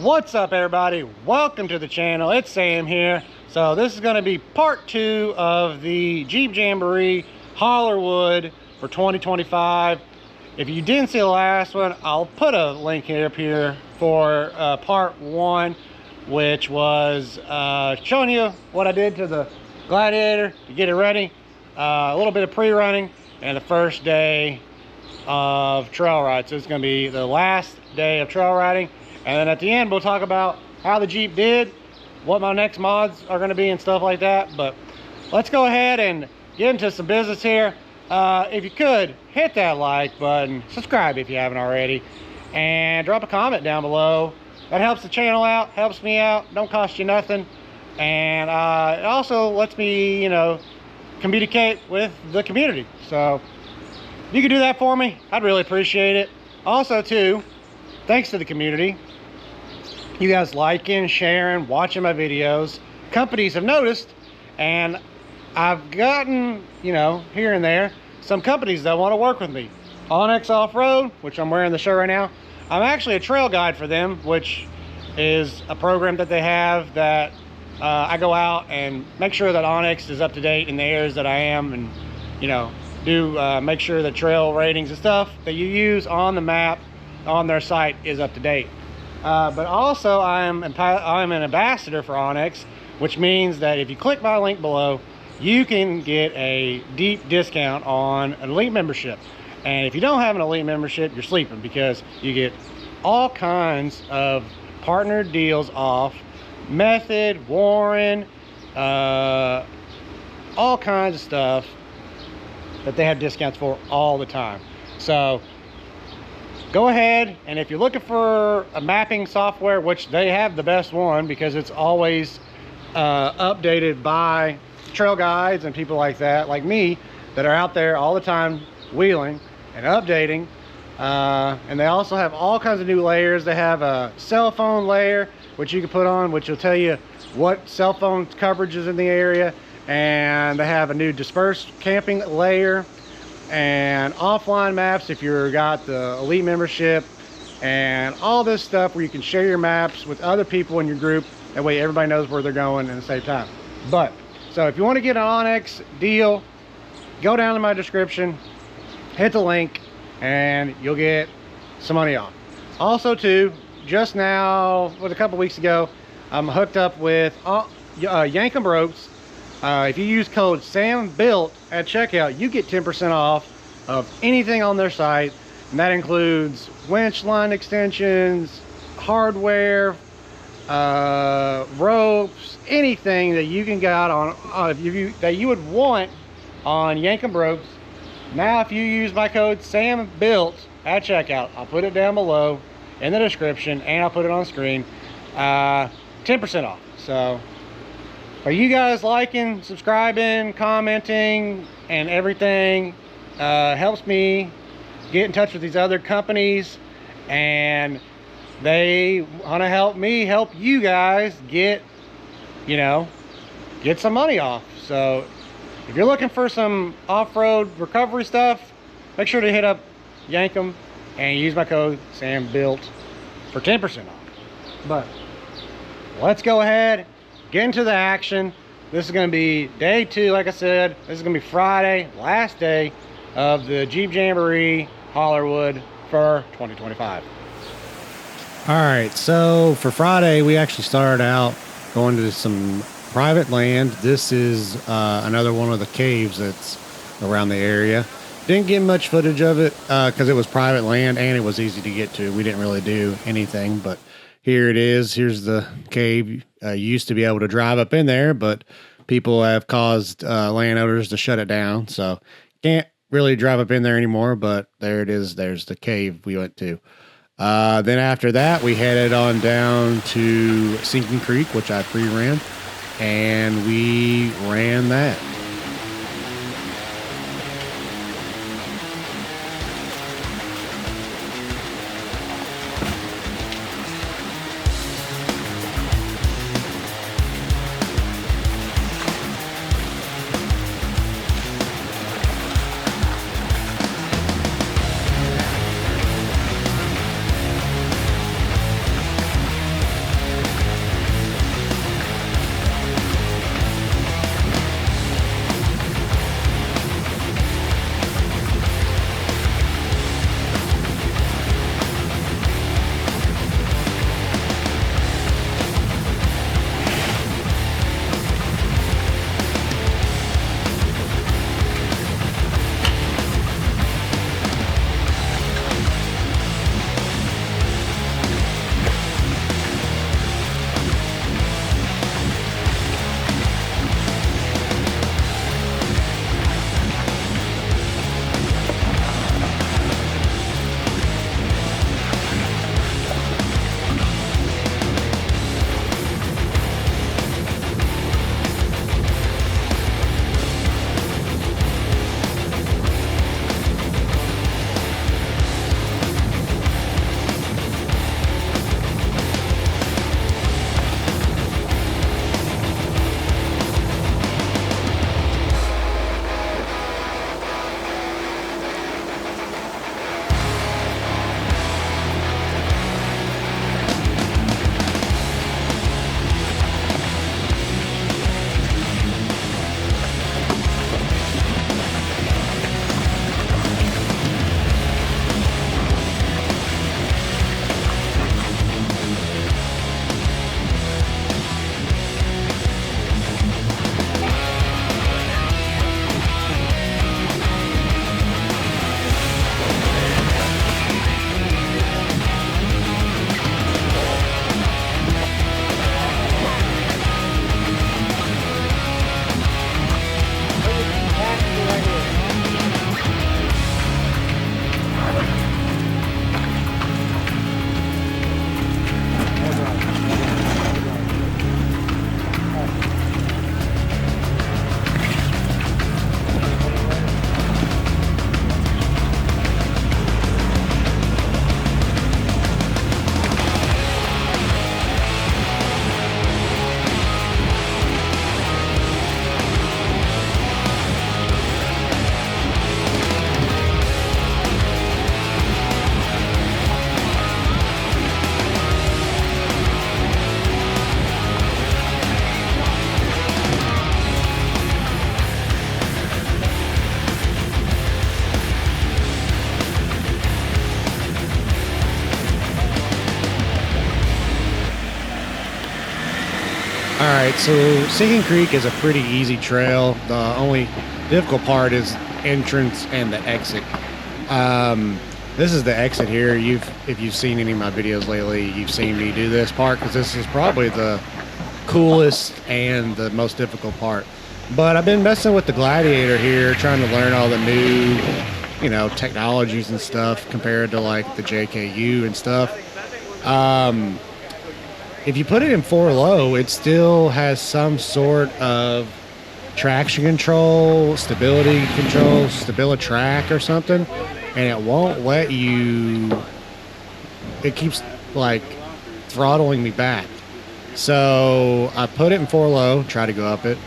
What's up, everybody? Welcome to the channel. It's Sam here. So this is going to be part 2 of the Jeep Jamboree Hollarwood for 2025. If you didn't see the last one, I'll put a link here up here for part 1, which was showing you what I did to the Gladiator to get it ready, a little bit of pre-running, and the first day of trail ride. So it's going to be the last day of trail riding. And then at the end, we'll talk about how the Jeep did, what my next mods are going to be and stuff like that. But let's go ahead and get into some business here. If you could, hit that like button, subscribe if you haven't already, and drop a comment down below. That helps the channel out, helps me out, don't cost you nothing. And it also lets me, communicate with the community. So if you could do that for me, I'd really appreciate it. Also, too, thanks to the community, you guys liking, sharing, watching my videos. Companies have noticed, and I've gotten, here and there, some companies that want to work with me. Onyx Offroad, which I'm wearing the shirt right now. I'm actually a trail guide for them, which is a program that they have that I go out and make sure that Onyx is up to date in the areas that I am, and make sure the trail ratings and stuff that you use on the map on their site is up to date. But also I'm an ambassador for Onyx, which means that if you click my link below, you can get a deep discount on an elite membership. And if you don't have an elite membership, you're sleeping, because you get all kinds of partnered deals off Method, Warren, all kinds of stuff that they have discounts for all the time. So go ahead, and if you're looking for a mapping software, which they have the best one because it's always updated by trail guides and people like that, like me, that are out there all the time wheeling and updating. And they also have all kinds of new layers. They have a cell phone layer, which you can put on, which will tell you what cell phone coverage is in the area. And they have a new dispersed camping layer, and offline maps if you've got the elite membership, and all this stuff where you can share your maps with other people in your group. That way everybody knows where they're going at the same time. But so if you want to get an Onyx deal, go down in my description, hit the link, and you'll get some money off. Also too, just now, a couple weeks ago, I'm hooked up with Yankum ropes. If you use code SAMBUILT at checkout, you get 10% off of anything on their site, and that includes winch line extensions, hardware, ropes, anything that you can get on that you would want on Yankum ropes. Now, if you use my code SAMBUILT at checkout, I'll put it down below in the description, and I'll put it on screen. 10% off. So are you guys liking, subscribing, commenting, and everything? Helps me get in touch with these other companies, and they want to help me help you guys get some money off. So if you're looking for some off-road recovery stuff, make sure to hit up Yankum and use my code SAMBUILT for 10% off. But let's go ahead, get into the action. This is going to be day 2. Like I said, this is going to be Friday, last day of the Jeep Jamboree Hollarwood for 2025. All right, so for Friday, we actually started out going to some private land. This is another one of the caves that's around the area. Didn't get much footage of it because it was private land and it was easy to get to. We didn't really do anything, but here it is. Here's the cave. You used to be able to drive up in there, but people have caused landowners to shut it down. So can't really drive up in there anymore, but there it is. There's the cave we went to. Then after that, we headed on down to Sinking Creek, which I pre-ran, and we ran that. All right, so Sinking Creek is a pretty easy trail. The only difficult part is entrance and the exit. This is the exit here. If you've seen any of my videos lately, you've seen me do this part because this is probably the coolest and the most difficult part. But I've been messing with the Gladiator here, trying to learn all the new, you know, technologies and stuff compared to like the JKU and stuff. If you put it in 4-low, it still has some sort of traction control, stability control, StabiliTrak or something, and it won't let you. It keeps like throttling me back. So I put it in 4-low, try to go up it.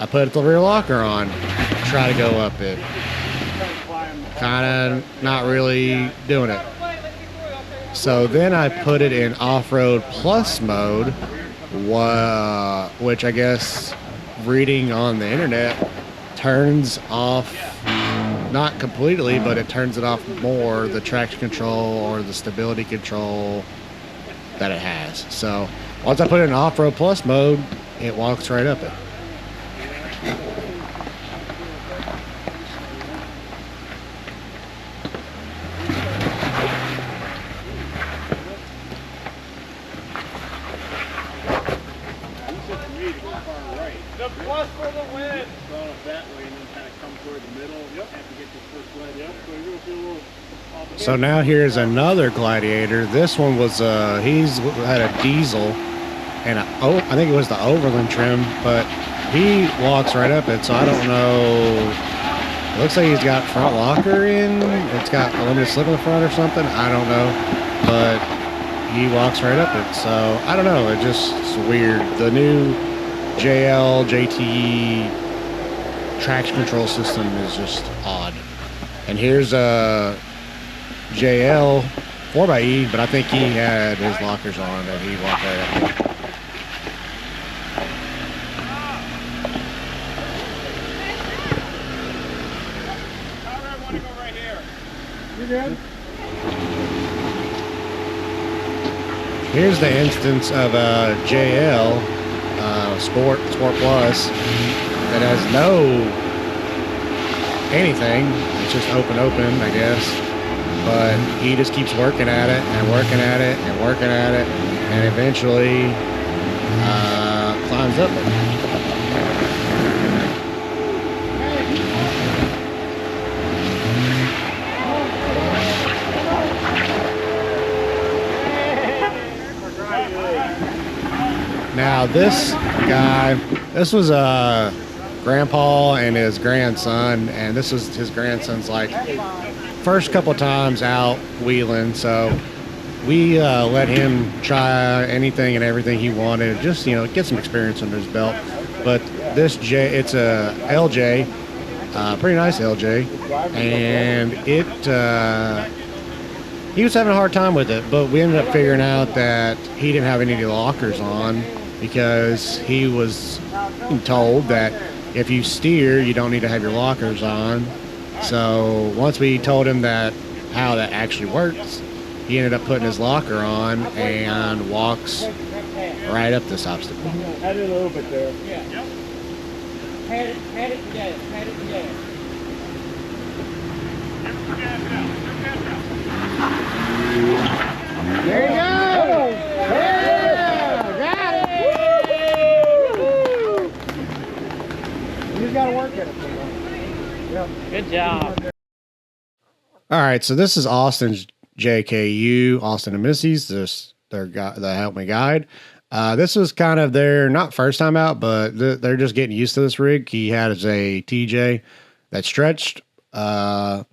I put the rear locker on, try to go up it. Kind of not really doing it. So then I put it in Off-Road Plus mode, which I guess reading on the internet turns off, not completely, but it turns it off more, the traction control or the stability control that it has. So once I put it in Off-Road Plus mode, it walks right up it. The plus for the win. Going up that way and then kind of come toward the middle. Yep. Have to get this first leg. Yep. So you're gonna feel a little. So now here's another Gladiator. This one was he's had a diesel and I think it was the Overland trim, but he walks right up it. So I don't know. It looks like he's got front locker in. It's got a limited slip in the front or something. I don't know, but he walks right up it. So I don't know. It's weird. The new JT traction control system is just odd. And here's a JL 4xe, but I think he had his lockers on and he walked right up. I want to go right here. You good? Here's the instance of a JL Sport Plus that has no anything. It's just open, I guess. But he just keeps working at it and working at it and working at it, and eventually climbs up it. Now this guy, this was grandpa and his grandson, and this was his grandson's like first couple times out wheeling, so we let him try anything and everything he wanted, just, you know, get some experience under his belt. But this it's a LJ, pretty nice LJ, and it he was having a hard time with it, but we ended up figuring out that he didn't have any lockers on because he was told that if you steer, you don't need to have your lockers on. So once we told him that how that actually works, he ended up putting his locker on and walks right up this obstacle. Add it a little bit there. Yeah. Yep. Pat it together. Pat it together. There you go. Yeah, got it. You just gotta work at it. Yep. Good job. All right, so this is Austin's JKU, Austin and Missy's. This their guy that helped me guide. This was kind of their not first time out, but they're just getting used to this rig. He had a TJ that stretched. But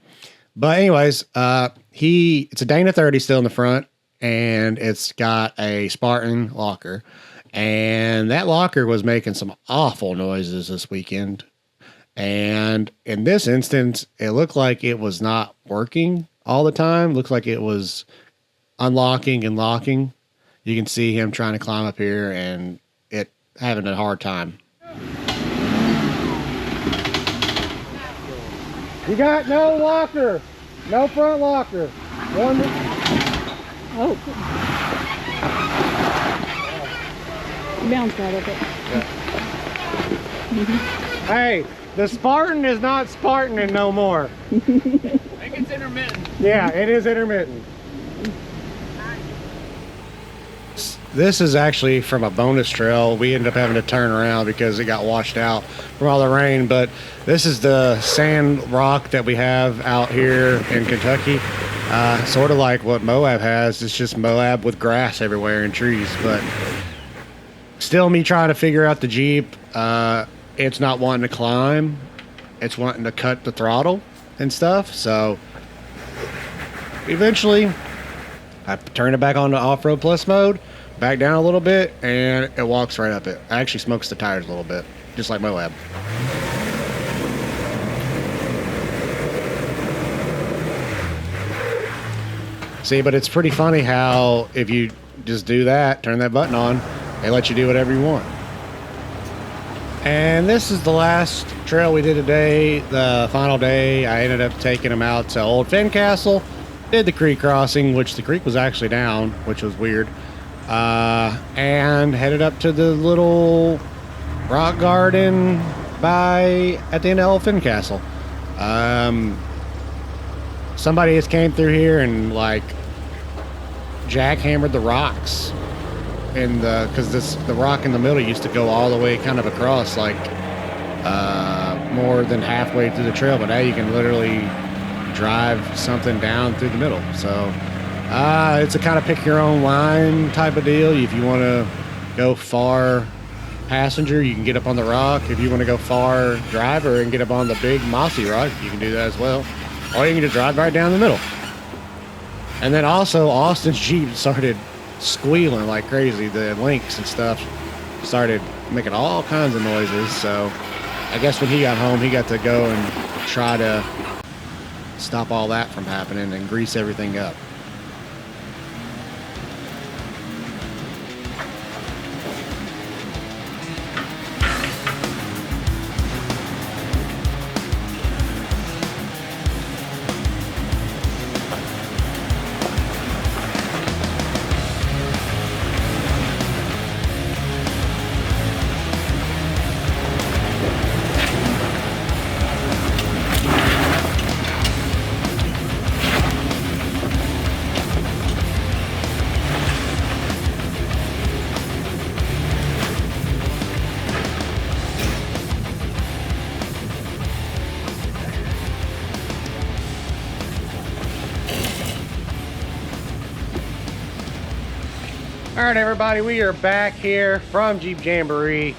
anyways, it's a Dana 30 still in the front, and it's got a Spartan locker, and that locker was making some awful noises this weekend. And in this instance, it looked like it was not working all the time. Looked like it was unlocking and locking. You can see him trying to climb up here and it having a hard time. You got no locker, no front locker. One. Oh. bounced out of it. Hey, the Spartan is not Spartaning no more. I think it's intermittent. Yeah, it is intermittent. This is actually from a bonus trail. We ended up having to turn around because it got washed out from all the rain, but this is the sand rock that we have out here in Kentucky. Sort of like what Moab has. It's just Moab with grass everywhere and trees, but still me trying to figure out the Jeep. It's not wanting to climb. It's wanting to cut the throttle and stuff. So eventually I turn it back on to Off-Road Plus mode, back down a little bit, and it walks right up it. Actually smokes the tires a little bit, just like Moab. See, but it's pretty funny how if you just do that, turn that button on, they let you do whatever you want. And this is the last trail we did today, the final day. I ended up taking them out to Old Fincastle, did the creek crossing, which the creek was actually down, which was weird, and headed up to the little rock garden at the end of Old Fincastle. Somebody just came through here and like jackhammered the rocks. And because the rock in the middle used to go all the way kind of across, like more than halfway through the trail, but now you can literally drive something down through the middle. So it's a kind of pick your own line type of deal. If you want to go far passenger, you can get up on the rock. If you want to go far driver and get up on the big mossy rock, you can do that as well, or you can just drive right down the middle. And then also Austin's Jeep started squealing like crazy. The links and stuff started making all kinds of noises, so I guess when he got home he got to go and try to stop all that from happening and grease everything up. All right, everybody, we are back here from Jeep Jamboree.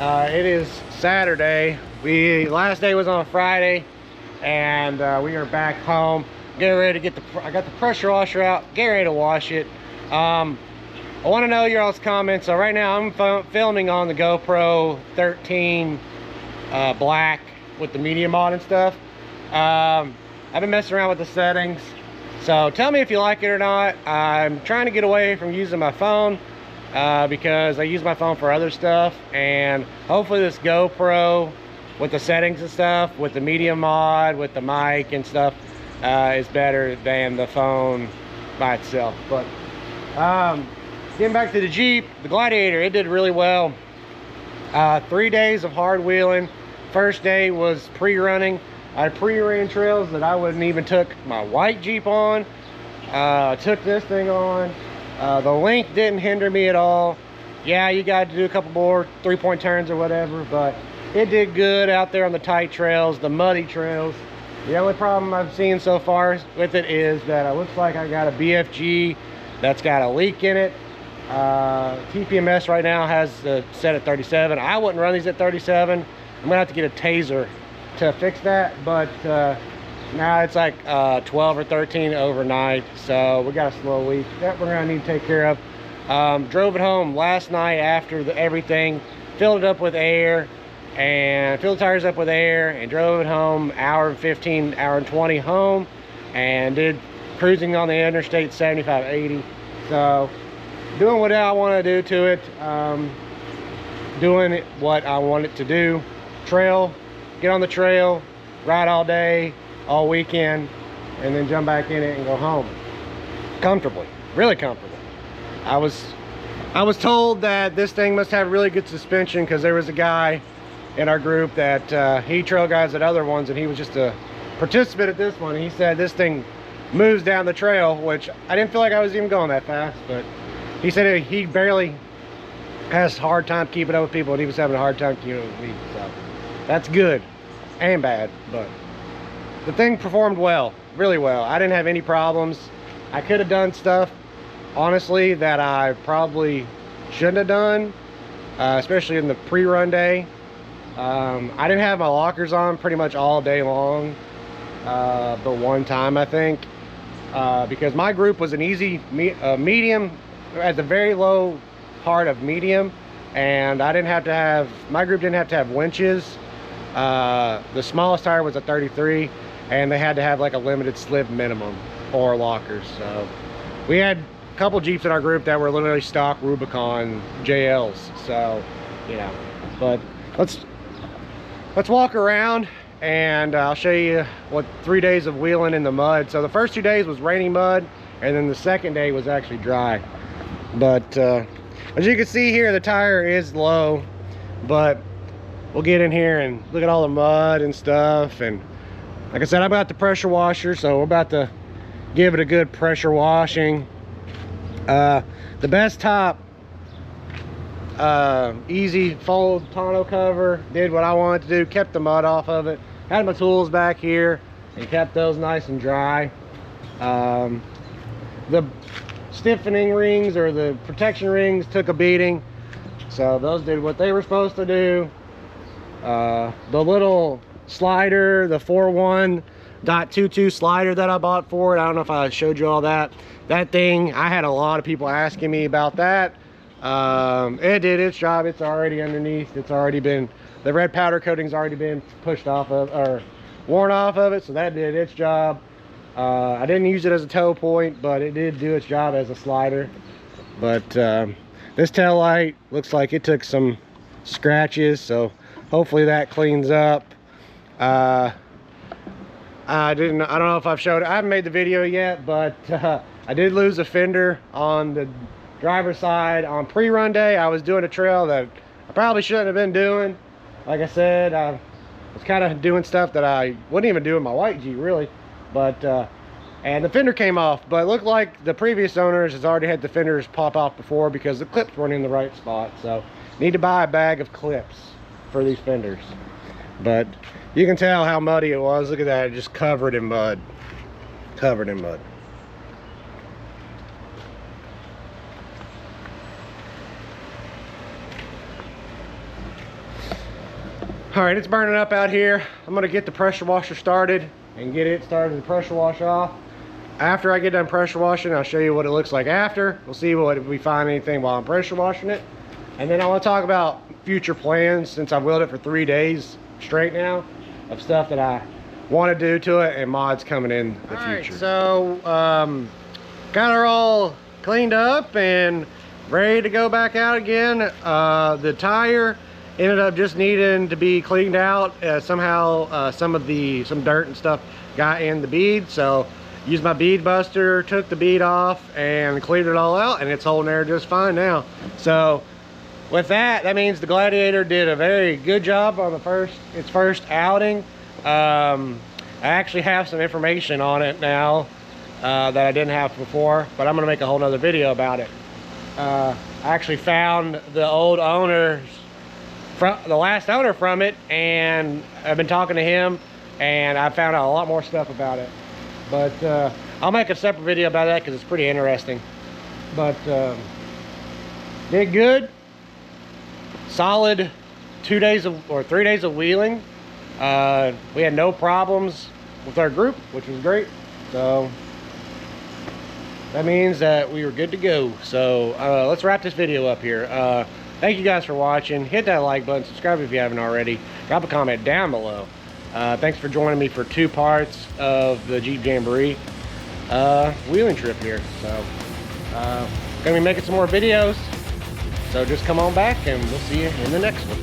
It is Saturday. Last day was on Friday, and we are back home. Getting ready to I got the pressure washer out, getting ready to wash it. I want to know your all's comments. So right now I'm filming on the GoPro 13 Black with the media mod and stuff. I've been messing around with the settings. So tell me if you like it or not. I'm trying to get away from using my phone because I use my phone for other stuff, and hopefully this GoPro with the settings and stuff, with the media mod, with the mic and stuff, is better than the phone by itself. But getting back to the Jeep, the Gladiator, it did really well. 3 days of hard wheeling. First day was pre-running. I pre-ran trails that I wouldn't even took my white Jeep on. Took this thing on. The link didn't hinder me at all. Yeah, you got to do a couple more 3-point turns or whatever, but it did good out there on the tight trails, the muddy trails. The only problem I've seen so far with it is that it looks like I got a BFG that's got a leak in it. TPMS right now has set at 37. I wouldn't run these at 37. I'm gonna have to get a taser to fix that, but now it's like 12 or 13 overnight, so we got a slow week that we're gonna need to take care of. Drove it home last night after everything, filled it up with air, and filled the tires up with air, and drove it home hour and 15, hour and 20 home, and did cruising on the interstate 75, 80. So doing what I want to do to it, doing what I want it to do. Trail, get on the trail, ride all day, all weekend, and then jump back in it and go home comfortably, really comfortable. I was I was told that this thing must have really good suspension because there was a guy in our group that he trail guides at other ones, and he was just a participant at this one. And he said this thing moves down the trail, which I didn't feel like I was even going that fast, but he said he barely has a hard time keeping up with people, and he was having a hard time keeping up with me. So that's good and bad, but the thing performed well, really well. I didn't have any problems. I could have done stuff, honestly, that I probably shouldn't have done, especially in the pre-run day. I didn't have my lockers on pretty much all day long, but one time I think, because my group was an easy medium, at the very low part of medium, and I didn't have to have, my group didn't have to have winches. The smallest tire was a 33, and they had to have like a limited slip minimum or lockers. So we had a couple Jeeps in our group that were literally stock Rubicon JLs, so you know. But let's walk around and I'll show you what 3 days of wheeling in the mud. So the first 2 days was rainy mud, and then the second day was actually dry. But as you can see here, the tire is low, but we'll get in here and look at all the mud and stuff. And like I said, I got the pressure washer, so we're about to give it a good pressure washing. The best top easy fold tonneau cover did what I wanted to do, kept the mud off of it. Had my tools back here and kept those nice and dry. The stiffening rings, or the protection rings, took a beating, so those did what they were supposed to do. The little slider, the 4.1.22 slider that I bought for it, I don't know if I showed you all that. That thing, I had a lot of people asking me about that. It did its job. It's already underneath. It's already been, the red powder coating's already been pushed off of, or worn off of it, so that did its job. I didn't use it as a tow point, but it did do its job as a slider. But this tail light looks like it took some scratches, so hopefully that cleans up. I don't know if I've showed it. I haven't made the video yet, but I did lose a fender on the driver's side on pre-run day. I was doing a trail that I probably shouldn't have been doing. Like I said, I was kind of doing stuff that I wouldn't even do in my white Jeep, really. But and the fender came off, but it looked like the previous owners has already had the fenders pop off before because the clips weren't in the right spot. So need to buy a bag of clips for these fenders. But you can tell how muddy it was. Look at that, just covered in mud. Covered in mud. All right, it's burning up out here. I'm gonna get the pressure washer started and get it started to pressure wash off. After I get done pressure washing, I'll show you what it looks like after. We'll see what, if we find anything while I'm pressure washing it. And then I want to talk about future plans, since I've wheeled it for 3 days straight now, of stuff that I want to do to it and mods coming in the future. Right, so got her all cleaned up and ready to go back out again. The tire ended up just needing to be cleaned out. Somehow some dirt and stuff got in the bead, so used my bead buster, took the bead off and cleaned it all out, and it's holding there just fine now. So with that, that means the Gladiator did a very good job on its first outing. I actually have some information on it now that I didn't have before, but I'm gonna make a whole nother video about it. I actually found the old owner's, the last owner from it, and I've been talking to him, and I found out a lot more stuff about it. But I'll make a separate video about that because it's pretty interesting. But did good. Solid 3 days of wheeling. We had no problems with our group, which was great. So that means that we were good to go. So let's wrap this video up here. Thank you guys for watching. Hit that like button, subscribe if you haven't already. Drop a comment down below. Thanks for joining me for 2 parts of the Jeep Jamboree wheeling trip here. So gonna be making some more videos, so just come on back and we'll see you in the next one.